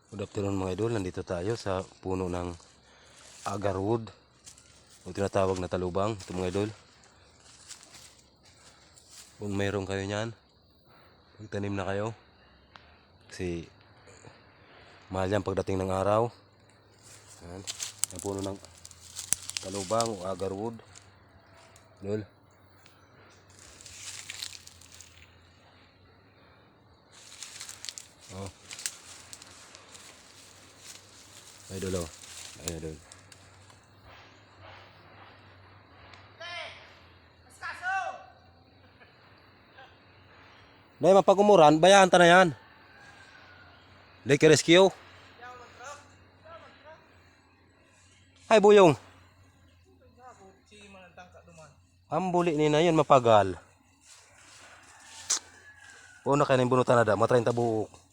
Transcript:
Good afternoon mga idol, nandito tayo sa puno ng agarwood o tinatawag na talubang. Ito mga idol, kung mayroon kayo nyan, magtanim na kayo kasi mahal yan pagdating ng araw. Yan, ang puno ng talubang o agarwood idol. Oh. Idol oh. Idol. Nay, mapagumuran, bayaan ta na yan. Lake Rescue. Ay, buyong. Ang buli ni na yun, mapagal. O na kayo na yung bunutan na da, matrain tabuok.